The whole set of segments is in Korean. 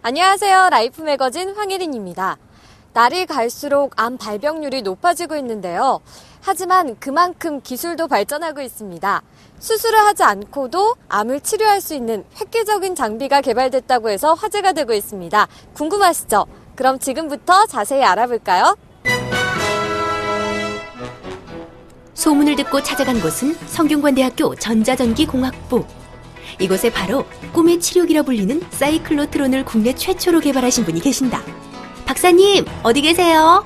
안녕하세요. 라이프 매거진 황혜린입니다. 날이 갈수록 암 발병률이 높아지고 있는데요. 하지만 그만큼 기술도 발전하고 있습니다. 수술을 하지 않고도 암을 치료할 수 있는 획기적인 장비가 개발됐다고 해서 화제가 되고 있습니다. 궁금하시죠? 그럼 지금부터 자세히 알아볼까요? 소문을 듣고 찾아간 곳은 성균관대학교 전자전기공학부. 이곳에 바로 꿈의 치료기라 불리는 사이클로트론을 국내 최초로 개발하신 분이 계신다. 박사님, 어디 계세요?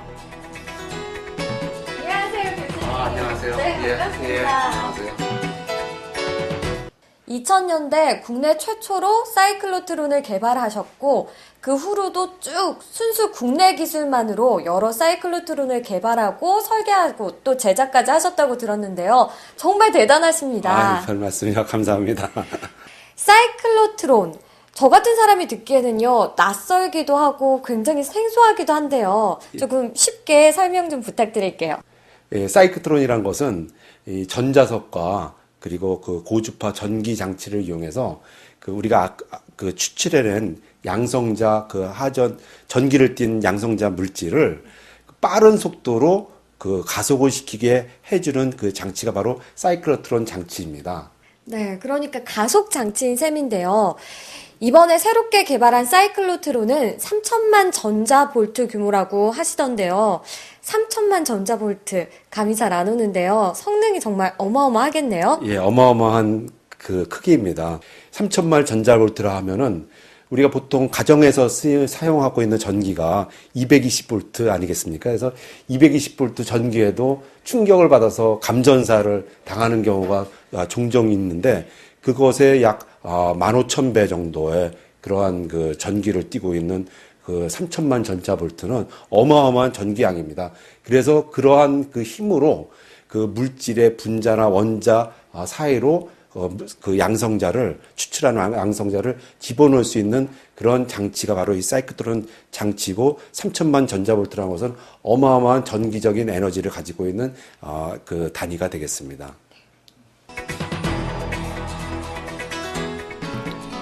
안녕하세요, 교수님. 안녕하세요. 네, 반갑습니다. 안녕하세요. 2000년대 국내 최초로 사이클로트론을 개발하셨고 그 후로도 쭉 순수 국내 기술만으로 여러 사이클로트론을 개발하고 설계하고 또 제작까지 하셨다고 들었는데요. 정말 대단하십니다. 별 말씀이요. 감사합니다. 사이클로트론. 저 같은 사람이 듣기에는요, 낯설기도 하고 굉장히 생소하기도 한데요. 조금 쉽게 설명 좀 부탁드릴게요. 예, 사이클로트론이란 것은 이 전자석과 그리고 그 고주파 전기 장치를 이용해서 그 우리가 그 추출해낸 양성자 그 하전 전기를 띤 양성자 물질을 빠른 속도로 그 가속을 시키게 해주는 그 장치가 바로 사이클로트론 장치입니다. 네, 그러니까 가속 장치인 셈인데요. 이번에 새롭게 개발한 사이클로트론은 3천만 전자볼트 규모라고 하시던데요. 3천만 전자볼트, 감이 잘 안 오는데요. 성능이 정말 어마어마하겠네요. 예, 어마어마한 그 크기입니다. 3천만 전자볼트라 하면은 우리가 보통 가정에서 사용하고 있는 전기가 220V 아니겠습니까? 그래서 220V 전기에도 충격을 받아서 감전사를 당하는 경우가 종종 있는데 그것에 약 15,000배 정도의 그러한 그 전기를 띠고 있는 그 3천만 전자볼트는 어마어마한 전기량입니다. 그래서 그러한 그 힘으로 그 물질의 분자나 원자 사이로 그 양성자를 추출하는 양성자를 집어넣을 수 있는 그런 장치가 바로 이 사이클로트론 장치고 3천만 전자볼트라는 것은 어마어마한 전기적인 에너지를 가지고 있는 그 단위가 되겠습니다.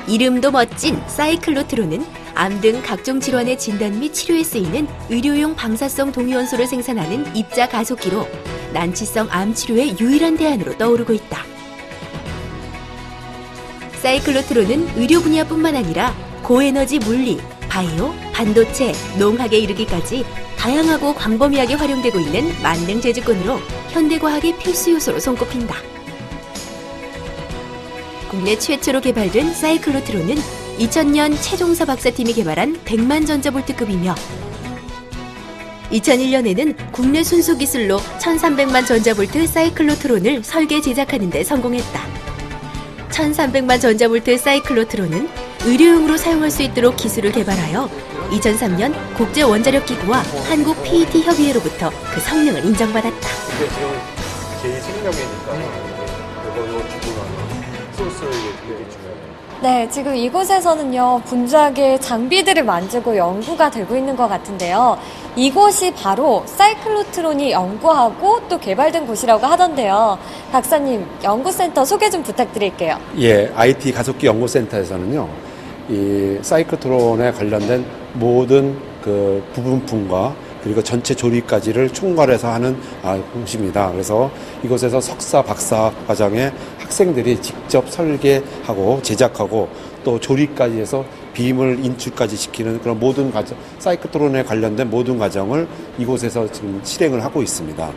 이름도 멋진 사이클로트론은 암 등 각종 질환의 진단 및 치료에 쓰이는 의료용 방사성 동위원소를 생산하는 입자 가속기로 난치성 암 치료의 유일한 대안으로 떠오르고 있다. 사이클로트론은 의료 분야뿐만 아니라 고에너지 물리, 바이오, 반도체, 농학에 이르기까지 다양하고 광범위하게 활용되고 있는 만능 재주권으로 현대과학의 필수 요소로 손꼽힌다. 국내 최초로 개발된 사이클로트론은 2000년 최종사 박사팀이 개발한 100만 전자볼트급이며 2001년에는 국내 순수 기술로 1300만 전자볼트 사이클로트론을 설계 제작하는 데 성공했다. 1300만 전자볼트 사이클로트론은 의료용으로 사용할 수 있도록 기술을 개발하여 2003년 국제원자력기구와 한국 PET 협의회로부터 그 성능을 인정받았다. 이게 지금 제2생명이니까 이거 주고 나면 소스를 되게 중요해요. 네, 지금 이곳에서는요, 분주하게 장비들을 만지고 연구가 되고 있는 것 같은데요. 이곳이 바로 사이클로트론이 연구하고 또 개발된 곳이라고 하던데요. 박사님, 연구센터 소개 좀 부탁드릴게요. 예, IT 가속기 연구센터에서는요, 이 사이클로트론에 관련된 모든 그 부분품과 그리고 전체 조립까지를 총괄해서 하는 곳입니다. 그래서 이곳에서 석사, 박사 과정의 학생들이 직접 설계하고 제작하고 또 조립까지 해서 비물 인출까지 시키는 그런 모든 과정, 사이클로트론에 관련된 모든 과정을 이곳에서 지금 실행을 하고 있습니다.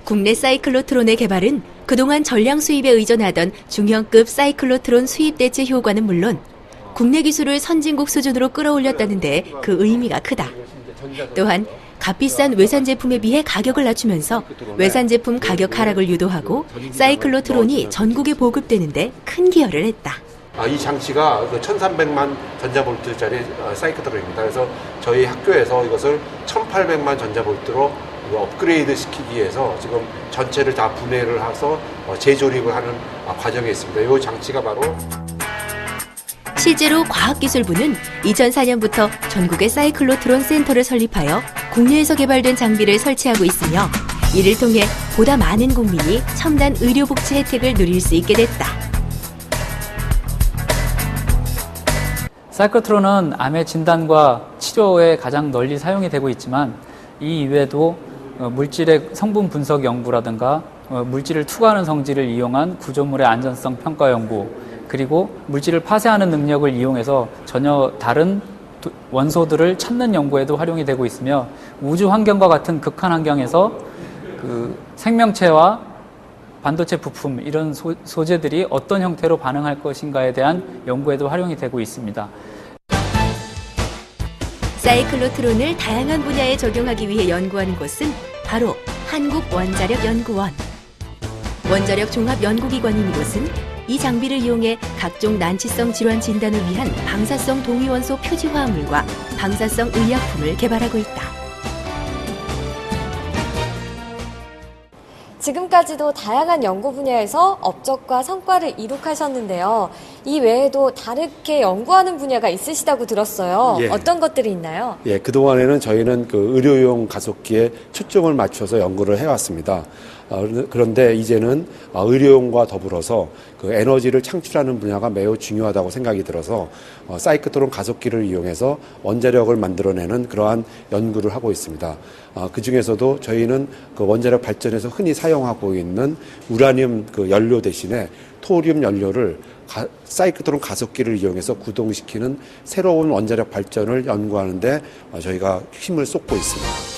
국내 사이클로트론의 개발은 그동안 전량 수입에 의존하던 중형급 사이클로트론 수입 대체 효과는 물론 국내 기술을 선진국 수준으로 끌어올렸다는 데 그 의미가 크다. 또한 값비싼 외산 제품에 비해 가격을 낮추면서 외산 제품 가격 하락을 유도하고 사이클로트론이 전국에 보급되는데 큰 기여를 했다. 이 장치가 1300만 전자볼트짜리 사이클로트론입니다. 그래서 저희 학교에서 이것을 1800만 전자볼트로 업그레이드 시키기 위해서 지금 전체를 다 분해를 해서 재조립을 하는 과정에 있습니다. 이 장치가 바로 실제로 과학기술부는 2004년부터 전국에 사이클로트론 센터를 설립하여 국내에서 개발된 장비를 설치하고 있으며 이를 통해 보다 많은 국민이 첨단 의료복지 혜택을 누릴 수 있게 됐다. 사이클로트론은 암의 진단과 치료에 가장 널리 사용이 되고 있지만 이 이외에도 물질의 성분 분석 연구라든가 물질을 투과하는 성질을 이용한 구조물의 안전성 평가 연구, 그리고 물질을 파쇄하는 능력을 이용해서 전혀 다른 원소들을 찾는 연구에도 활용이 되고 있으며, 우주 환경과 같은 극한 환경에서 그 생명체와 반도체 부품 이런 소재들이 어떤 형태로 반응할 것인가에 대한 연구에도 활용이 되고 있습니다. 사이클로트론을 다양한 분야에 적용하기 위해 연구하는 곳은 바로 한국원자력연구원. 원자력 종합연구기관인 이곳은 이 장비를 이용해 각종 난치성 질환 진단을 위한 방사성 동위원소 표지화합물과 방사성 의약품을 개발하고 있다. 지금까지도 다양한 연구 분야에서 업적과 성과를 이룩하셨는데요. 이 외에도 다르게 연구하는 분야가 있으시다고 들었어요. 예. 어떤 것들이 있나요? 예, 그동안에는 저희는 그 의료용 가속기에 초점을 맞춰서 연구를 해왔습니다. 그런데 이제는 의료용과 더불어서 그 에너지를 창출하는 분야가 매우 중요하다고 생각이 들어서 사이클로트론 가속기를 이용해서 원자력을 만들어내는 그러한 연구를 하고 있습니다. 그 중에서도 저희는 그 원자력 발전에서 흔히 사용하고 있는 우라늄 그 연료 대신에 토리움 연료를 사이클로트론 가속기를 이용해서 구동시키는 새로운 원자력 발전을 연구하는데 저희가 힘을 쏟고 있습니다.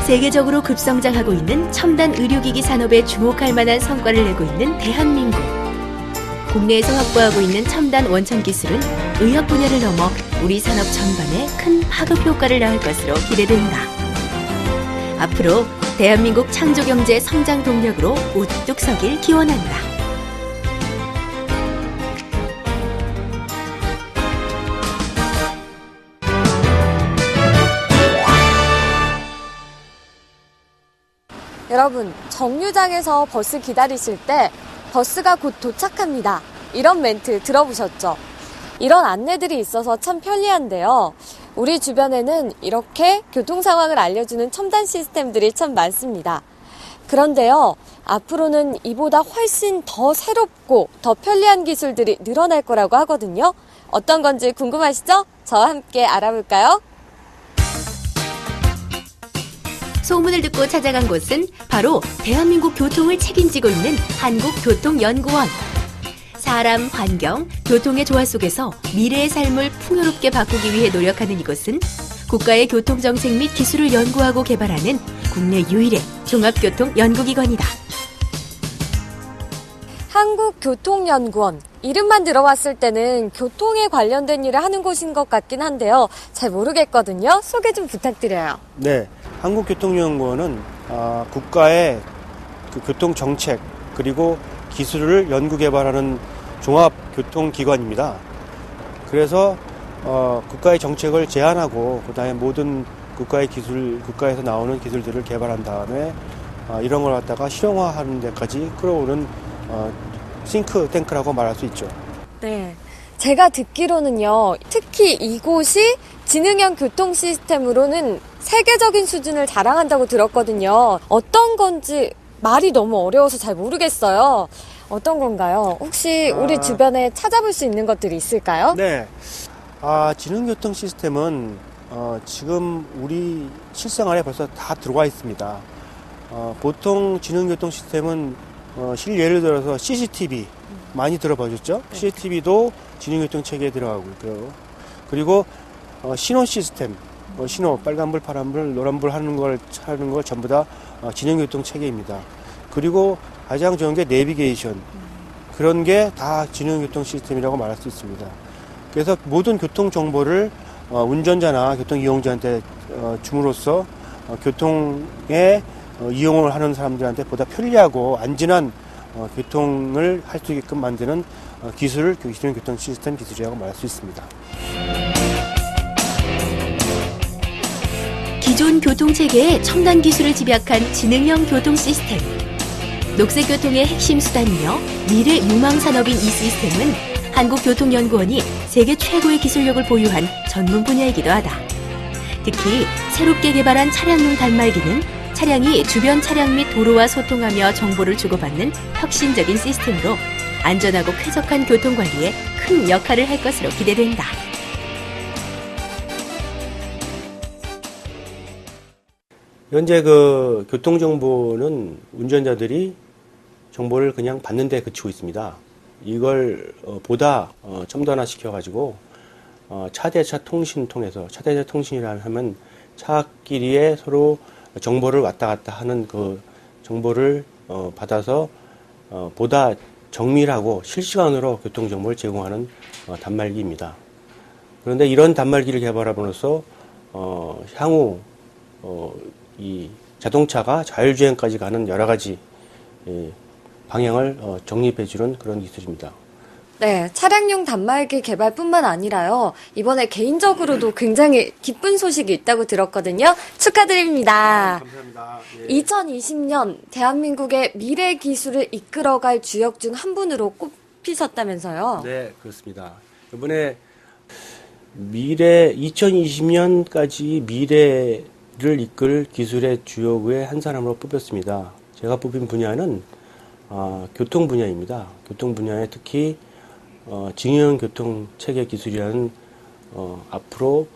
세계적으로 급성장하고 있는 첨단 의료기기 산업에 주목할 만한 성과를 내고 있는 대한민국. 국내에서 확보하고 있는 첨단 원천 기술은 의학 분야를 넘어 우리 산업 전반에 큰 파급 효과를 낳을 것으로 기대된다. 앞으로 대한민국 창조경제 성장 동력으로 우뚝 서길 기원한다. 여러분, 정류장에서 버스 기다리실 때 버스가 곧 도착합니다. 이런 멘트 들어보셨죠? 이런 안내들이 있어서 참 편리한데요. 우리 주변에는 이렇게 교통 상황을 알려주는 첨단 시스템들이 참 많습니다. 그런데요, 앞으로는 이보다 훨씬 더 새롭고 더 편리한 기술들이 늘어날 거라고 하거든요. 어떤 건지 궁금하시죠? 저와 함께 알아볼까요? 소문을 듣고 찾아간 곳은 바로 대한민국 교통을 책임지고 있는 한국교통연구원. 사람, 환경, 교통의 조화 속에서 미래의 삶을 풍요롭게 바꾸기 위해 노력하는 이곳은 국가의 교통정책 및 기술을 연구하고 개발하는 국내 유일의 종합교통연구기관이다. 한국교통연구원. 이름만 들어봤을 때는 교통에 관련된 일을 하는 곳인 것 같긴 한데요. 잘 모르겠거든요. 소개 좀 부탁드려요. 네, 한국교통연구원은 국가의 그 교통정책 그리고 기술을 연구 개발하는 종합교통기관입니다. 그래서 국가의 정책을 제안하고 그다음에 모든 국가에서 나오는 기술들을 개발한 다음에 이런 걸 갖다가 실용화하는 데까지 끌어오는 싱크탱크라고 말할 수 있죠. 네, 제가 듣기로는요, 특히 이곳이 지능형 교통 시스템으로는 세계적인 수준을 자랑한다고 들었거든요. 어떤 건지 말이 너무 어려워서 잘 모르겠어요. 어떤 건가요? 혹시 우리 주변에 찾아볼 수 있는 것들이 있을까요? 네, 지능교통 시스템은 지금 우리 실생활에 벌써 다 들어와 있습니다. 보통 지능교통 시스템은 예를 들어서 CCTV 많이 들어보셨죠? 네. CCTV도 지능교통 체계에 들어가고 있고요. 그리고 신호 시스템, 신호 빨간불, 파란불, 노란불 하는 걸 전부 다 지능교통 체계입니다. 그리고 가장 좋은 게 내비게이션, 그런 게 다 지능교통 시스템이라고 말할 수 있습니다. 그래서 모든 교통 정보를 운전자나 교통 이용자한테 줌으로써 교통에 이용을 하는 사람들한테 보다 편리하고 안전한 교통을 할 수 있게끔 만드는 기술을 지능교통 시스템 기술이라고 말할 수 있습니다. 기존 교통체계에 첨단 기술을 집약한 지능형 교통 시스템. 녹색교통의 핵심 수단이며 미래 유망 산업인 이 시스템은 한국교통연구원이 세계 최고의 기술력을 보유한 전문 분야이기도 하다. 특히 새롭게 개발한 차량용 단말기는 차량이 주변 차량 및 도로와 소통하며 정보를 주고받는 혁신적인 시스템으로 안전하고 쾌적한 교통관리에 큰 역할을 할 것으로 기대된다. 현재 그 교통정보는 운전자들이 정보를 그냥 받는 데 그치고 있습니다. 이걸 보다 첨단화시켜가지고 차대차 통신 통해서, 차대차 통신이라 하면 차끼리에 서로 정보를 왔다 갔다 하는 그 정보를 받아서 보다 정밀하고 실시간으로 교통정보를 제공하는 단말기입니다. 그런데 이런 단말기를 개발함으로써 향후 이 자동차가 자율주행까지 가는 여러 가지 방향을 정립해주는 그런 기술입니다. 네, 차량용 단말기 개발뿐만 아니라요. 이번에 개인적으로도 굉장히 기쁜 소식이 있다고 들었거든요. 축하드립니다. 감사합니다. 2020년 대한민국의 미래 기술을 이끌어갈 주역 중 한 분으로 꼽히셨다면서요. 네, 그렇습니다. 이번에 2020년까지 미래를 이끌 기술의 주역의 한 사람으로 뽑혔습니다. 제가 뽑힌 분야는 교통 분야입니다. 교통 분야에 특히 증형 교통 체계 기술이라는 앞으로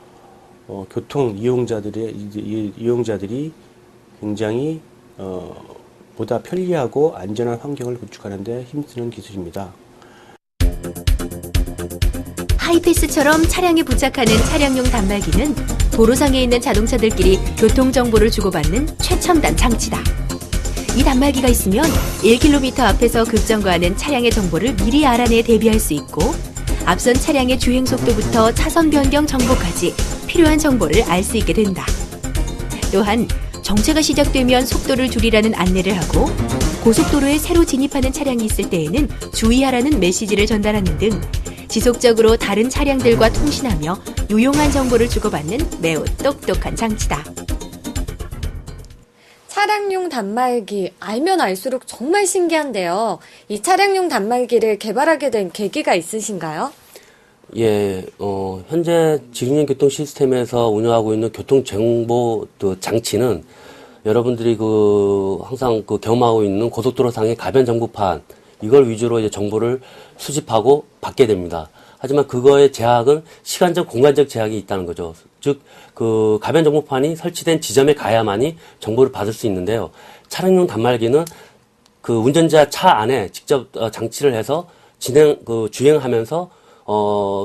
교통 이용자들이 굉장히 보다 편리하고 안전한 환경을 구축하는 데 힘쓰는 기술입니다. 하이패스처럼 차량에 부착하는 차량용 단말기는 도로상에 있는 자동차들끼리 교통정보를 주고받는 최첨단 장치다. 이 단말기가 있으면 1km 앞에서 급정거하는 차량의 정보를 미리 알아내 대비할 수 있고 앞선 차량의 주행 속도부터 차선 변경 정보까지 필요한 정보를 알 수 있게 된다. 또한 정체가 시작되면 속도를 줄이라는 안내를 하고 고속도로에 새로 진입하는 차량이 있을 때에는 주의하라는 메시지를 전달하는 등 지속적으로 다른 차량들과 통신하며 유용한 정보를 주고받는 매우 똑똑한 장치다. 차량용 단말기, 알면 알수록 정말 신기한데요. 이 차량용 단말기를 개발하게 된 계기가 있으신가요? 예, 현재 직영 교통 시스템에서 운영하고 있는 교통정보 장치는 여러분들이 항상 경험하고 있는 고속도로상의 가변 정보판, 이걸 위주로 이제 정보를 수집하고 받게 됩니다. 하지만 그거의 제약은 시간적, 공간적 제약이 있다는 거죠. 즉, 가변 정보판이 설치된 지점에 가야만이 정보를 받을 수 있는데요. 차량용 단말기는 운전자 차 안에 직접 장치를 해서 주행하면서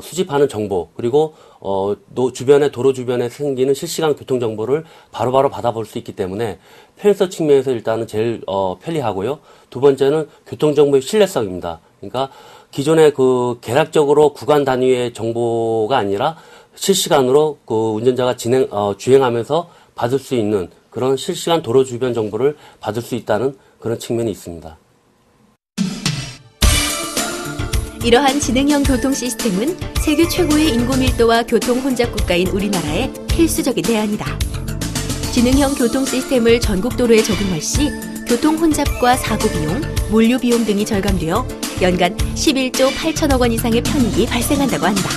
수집하는 정보, 그리고 도로 주변에 생기는 실시간 교통 정보를 바로바로 받아볼 수 있기 때문에 편의성 측면에서 일단은 제일 편리하고요. 두 번째는 교통 정보의 신뢰성입니다. 그러니까 기존의 계략적으로 구간 단위의 정보가 아니라 실시간으로 운전자가 주행하면서 받을 수 있는 그런 실시간 도로 주변 정보를 받을 수 있다는 그런 측면이 있습니다. 이러한 지능형 교통 시스템은 세계 최고의 인구 밀도와 교통 혼잡 국가인 우리나라의 필수적인 대안이다. 지능형 교통 시스템을 전국 도로에 적용할 시 교통 혼잡과 사고 비용, 물류 비용 등이 절감되어 연간 11조 8천억 원 이상의 편익이 발생한다고 한다.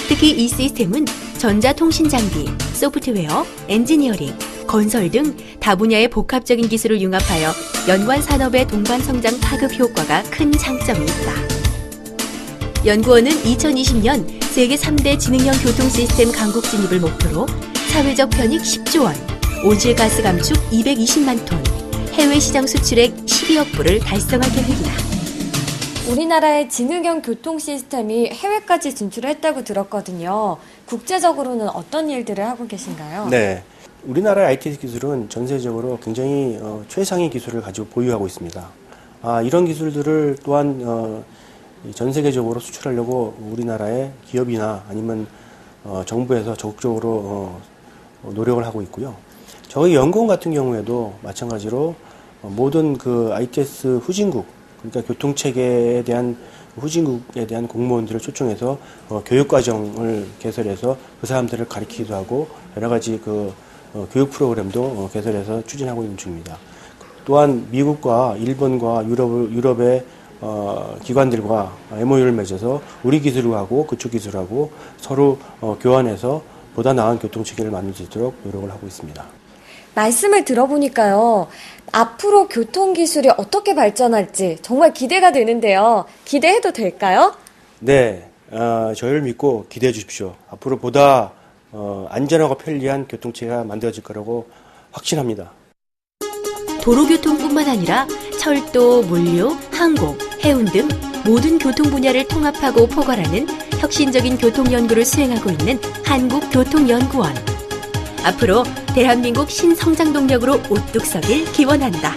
특히 이 시스템은 전자통신 장비, 소프트웨어, 엔지니어링, 건설 등 다분야의 복합적인 기술을 융합하여 연관 산업의 동반 성장 파급 효과가 큰 장점이 있다. 연구원은 2020년 세계 3대 지능형 교통 시스템 강국 진입을 목표로 사회적 편익 10조 원, 온실가스 감축 220만 톤, 해외 시장 수출액 12억 불을 달성할 계획이다. 우리나라의 지능형 교통 시스템이 해외까지 진출했다고 들었거든요. 국제적으로는 어떤 일들을 하고 계신가요? 네. 우리나라의 IT 기술은 전 세계적으로 굉장히 최상의 기술을 가지고 보유하고 있습니다. 이런 기술들을 또한 전 세계적으로 수출하려고 우리나라의 기업이나 아니면 정부에서 적극적으로 노력을 하고 있고요. 저희 연구원 같은 경우에도 마찬가지로 모든 ITS 후진국, 그러니까 교통체계에 대한 후진국에 대한 공무원들을 초청해서 교육과정을 개설해서 그 사람들을 가르치기도 하고 여러 가지 교육 프로그램도 개설해서 추진하고 있는 중입니다. 또한 미국과 일본과 유럽의 기관들과 MOU를 맺어서 우리 기술하고 그쪽 기술하고 서로 교환해서 보다 나은 교통체계를 만들 수 있도록 노력을 하고 있습니다. 말씀을 들어보니까요. 앞으로 교통기술이 어떻게 발전할지 정말 기대가 되는데요. 기대해도 될까요? 네, 저희를 믿고 기대해 주십시오. 앞으로 보다 안전하고 편리한 교통체가 만들어질 거라고 확신합니다. 도로교통뿐만 아니라 철도, 물류, 항공, 해운 등 모든 교통 분야를 통합하고 포괄하는 혁신적인 교통연구를 수행하고 있는 한국교통연구원. 앞으로 대한민국 신성장 동력으로 우뚝 서길 기원한다.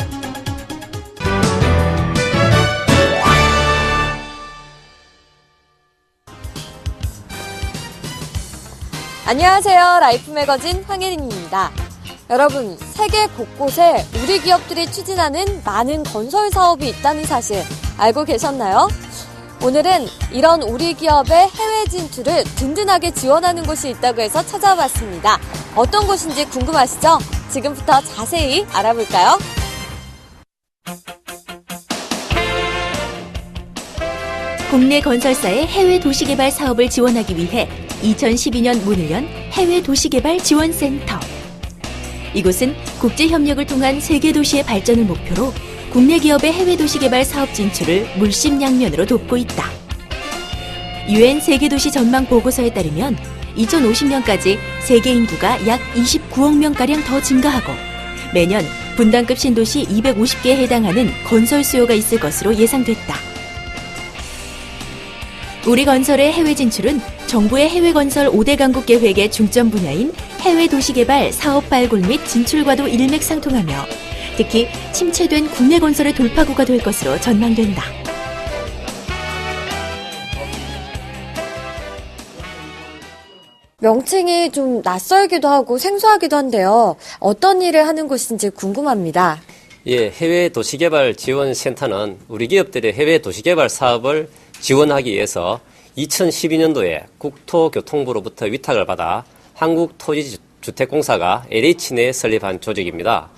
안녕하세요. 라이프 매거진 황혜린입니다. 여러분, 세계 곳곳에 우리 기업들이 추진하는 많은 건설 사업이 있다는 사실 알고 계셨나요? 오늘은 이런 우리 기업의 해외 진출을 든든하게 지원하는 곳이 있다고 해서 찾아봤습니다. 어떤 곳인지 궁금하시죠? 지금부터 자세히 알아볼까요? 국내 건설사의 해외 도시개발 사업을 지원하기 위해 2012년 문을 연 해외 도시개발 지원센터. 이곳은 국제협력을 통한 세계 도시의 발전을 목표로 국내 기업의 해외 도시개발 사업 진출을 물심양면으로 돕고 있다. UN 세계도시 전망 보고서에 따르면 2050년까지 세계 인구가 약 29억 명가량 더 증가하고 매년 분단급 신도시 250개에 해당하는 건설 수요가 있을 것으로 예상됐다. 우리 건설의 해외 진출은 정부의 해외 건설 5대 강국 계획의 중점 분야인 해외 도시개발 사업 발굴 및 진출과도 일맥상통하며 특히 침체된 국내 건설의 돌파구가 될 것으로 전망된다. 명칭이 좀 낯설기도 하고 생소하기도 한데요. 어떤 일을 하는 곳인지 궁금합니다. 예, 해외 도시개발 지원센터는 우리 기업들의 해외 도시개발 사업을 지원하기 위해서 2012년도에 국토교통부로부터 위탁을 받아 한국토지주택공사가 LH 내에 설립한 조직입니다.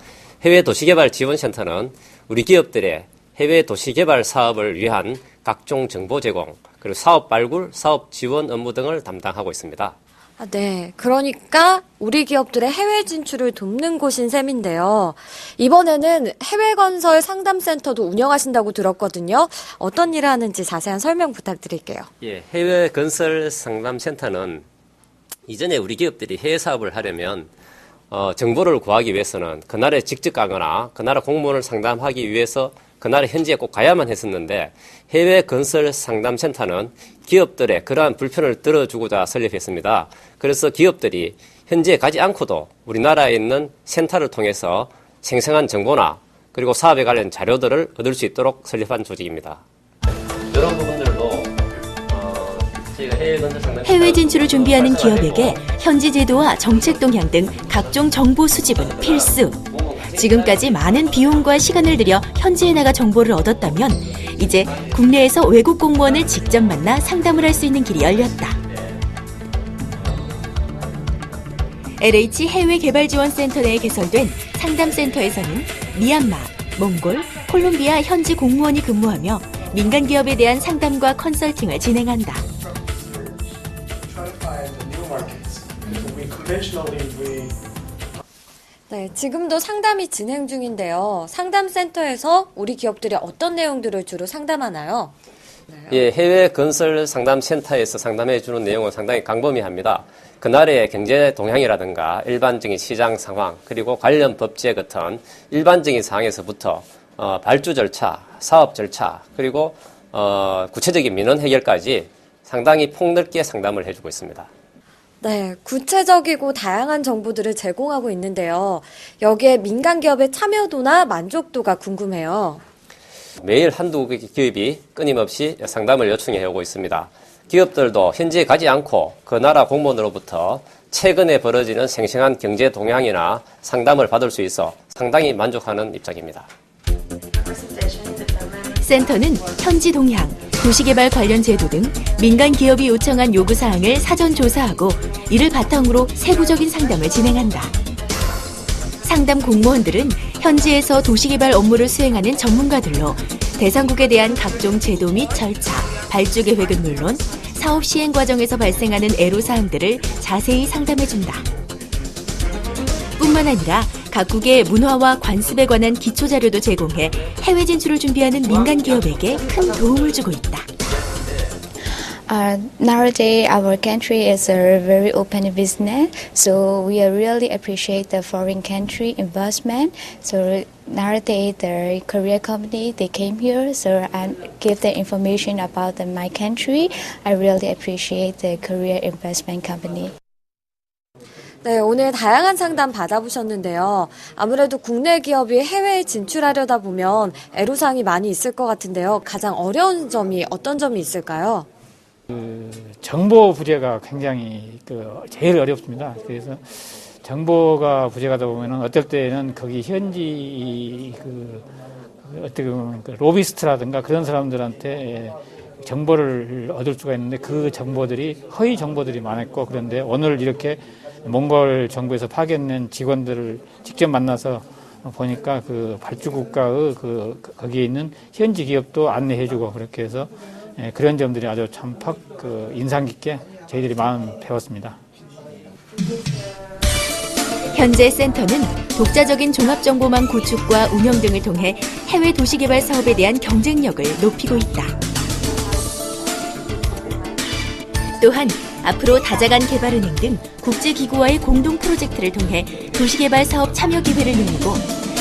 해외 도시개발 지원센터는 우리 기업들의 해외 도시개발 사업을 위한 각종 정보 제공, 그리고 사업 발굴, 사업 지원 업무 등을 담당하고 있습니다. 네, 그러니까 우리 기업들의 해외 진출을 돕는 곳인 셈인데요. 이번에는 해외 건설 상담센터도 운영하신다고 들었거든요. 어떤 일을 하는지 자세한 설명 부탁드릴게요. 예, 해외 건설 상담센터는 이전에 우리 기업들이 해외 사업을 하려면 정보를 구하기 위해서는 그 나라에 직접 가거나 그 나라 공무원을 상담하기 위해서 그 나라 현지에 꼭 가야만 했었는데 해외 건설 상담센터는 기업들의 그러한 불편을 들어주고자 설립했습니다. 그래서 기업들이 현지에 가지 않고도 우리나라에 있는 센터를 통해서 생생한 정보나 그리고 사업에 관련 자료들을 얻을 수 있도록 설립한 조직입니다. 이런 부분들도 저희가 해외 건설 상담센터 해외 진출을 준비하는 기업에게 현지 제도와 정책 동향 등 각종 정보 수집은 필수. 지금까지 많은 비용과 시간을 들여 현지에 나가 정보를 얻었다면 이제 국내에서 외국 공무원을 직접 만나 상담을 할 수 있는 길이 열렸다. LH 해외개발지원센터 내에 개설된 상담센터에서는 미얀마, 몽골, 콜롬비아 현지 공무원이 근무하며 민간 기업에 대한 상담과 컨설팅을 진행한다. 네, 지금도 상담이 진행 중인데요. 상담센터에서 우리 기업들이 어떤 내용들을 주로 상담하나요? 예, 해외 건설 상담센터에서 상담해 주는 내용은 상당히 광범위합니다. 그 나라의 경제 동향이라든가 일반적인 시장 상황, 그리고 관련 법제 같은 일반적인 사항에서부터 발주 절차, 사업 절차, 그리고 구체적인 민원 해결까지 상당히 폭넓게 상담을 해주고 있습니다. 네, 구체적이고 다양한 정보들을 제공하고 있는데요. 여기에 민간 기업의 참여도나 만족도가 궁금해요. 매일 한두 기업이 끊임없이 상담을 요청해 오고 있습니다. 기업들도 현지에 가지 않고 그 나라 공무원으로부터 최근에 벌어지는 생생한 경제 동향이나 상담을 받을 수 있어 상당히 만족하는 입장입니다. 센터는 현지 동향, 도시개발 관련 제도 등 민간 기업이 요청한 요구사항을 사전 조사하고 이를 바탕으로 세부적인 상담을 진행한다. 상담 공무원들은 현지에서 도시개발 업무를 수행하는 전문가들로 대상국에 대한 각종 제도 및 절차, 발주 계획은 물론 사업 시행 과정에서 발생하는 애로사항들을 자세히 상담해준다. 뿐만 아니라 각국의 문화와 관습에 관한 기초 자료도 제공해 해외 진출을 준비하는 민간 기업에게 큰 도움을 주고 있다. Nowadays, our country is a very open business, so we really appreciate the foreign country investment. So nowadays, the Korea company they came here, so I give the information about my country. I really appreciate the Korea investment company. 네, 오늘 다양한 상담 받아보셨는데요. 아무래도 국내 기업이 해외에 진출하려다 보면 애로사항이 많이 있을 것 같은데요. 가장 어려운 점이 어떤 점이 있을까요? 정보 부재가 굉장히 제일 어렵습니다. 그래서 정보가 부재하다 보면은 어떨 때는 거기 현지 어떻게 보면 로비스트라든가 그런 사람들한테 정보를 얻을 수가 있는데 그 정보들이 허위 정보들이 많았고, 그런데 오늘 이렇게 몽골 정부에서 파견된 직원들을 직접 만나서 보니까 그 발주국가의 거기에 있는 현지 기업도 안내해주고 그렇게 해서 그런 점들이 아주 참 인상 깊게 저희들이 많이 배웠습니다. 현재 센터는 독자적인 종합정보망 구축과 운영 등을 통해 해외 도시개발 사업에 대한 경쟁력을 높이고 있다. 또한 앞으로 다자간 개발은행 등 국제기구와의 공동 프로젝트를 통해 도시개발 사업 참여 기회를 늘리고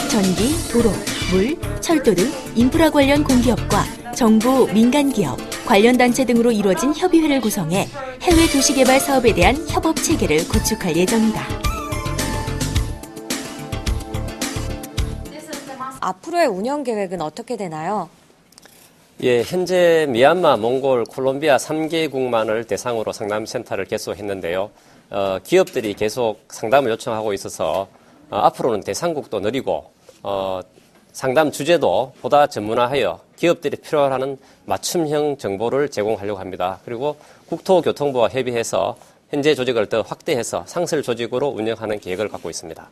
전기, 도로, 물, 철도 등 인프라 관련 공기업과 정부, 민간기업, 관련 단체 등으로 이루어진 협의회를 구성해 해외 도시개발 사업에 대한 협업 체계를 구축할 예정이다. 앞으로의 운영 계획은 어떻게 되나요? 예, 현재 미얀마, 몽골, 콜롬비아 3개국만을 대상으로 상담센터를 개소했는데요. 기업들이 계속 상담을 요청하고 있어서 앞으로는 대상국도 늘리고 상담 주제도 보다 전문화하여 기업들이 필요하는 맞춤형 정보를 제공하려고 합니다. 그리고 국토교통부와 협의해서 현재 조직을 더 확대해서 상설 조직으로 운영하는 계획을 갖고 있습니다.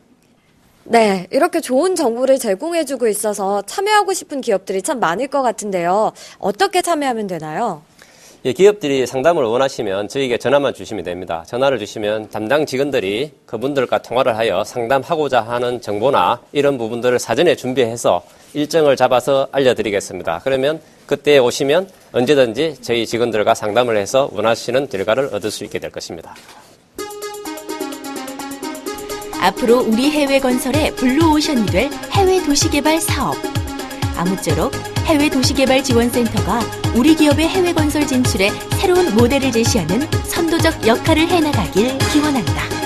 네, 이렇게 좋은 정보를 제공해주고 있어서 참여하고 싶은 기업들이 참 많을 것 같은데요. 어떻게 참여하면 되나요? 예, 기업들이 상담을 원하시면 저희에게 전화만 주시면 됩니다. 전화를 주시면 담당 직원들이 그분들과 통화를 하여 상담하고자 하는 정보나 이런 부분들을 사전에 준비해서 일정을 잡아서 알려드리겠습니다. 그러면 그때 오시면 언제든지 저희 직원들과 상담을 해서 원하시는 결과를 얻을 수 있게 될 것입니다. 앞으로 우리 해외 건설의 블루오션이 될 해외 도시개발 사업. 아무쪼록 해외 도시개발 지원센터가 우리 기업의 해외 건설 진출에 새로운 모델을 제시하는 선도적 역할을 해나가길 기원한다.